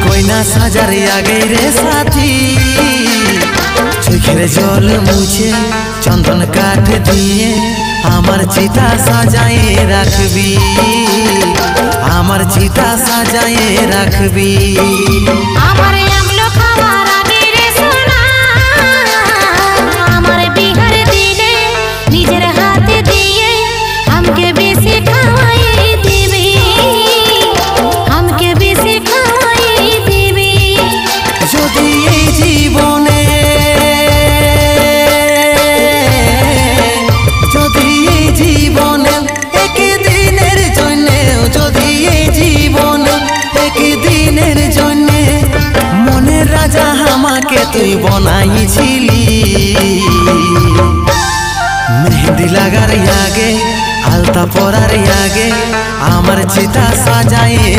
কইনা সাজার আগে রে সাথী চোখের জল মুছে চন্দন কাঠ দিয়ে আমার চিতা সাজায়ে রাখবি, আমার চিতা সাজায়ে রাখবি। আমার আমলো খাওয়ার আগে রে সোনা, আমার বিহার দিনে নিজের হাতে দিয়ে আমাকে বেশি খাওয়াই দিবি, আমাকে বেশি খাওয়াই দিবি। যদি এই জীবনে একদিনের জন্য, যদি এই জীবনে একদিনের জন্য মনের রাজা আমাকে তুই বনাইছিলি, মেহেন্দি লাগার আগে আলতা পরার আগে আমার চিতা সাজায়ে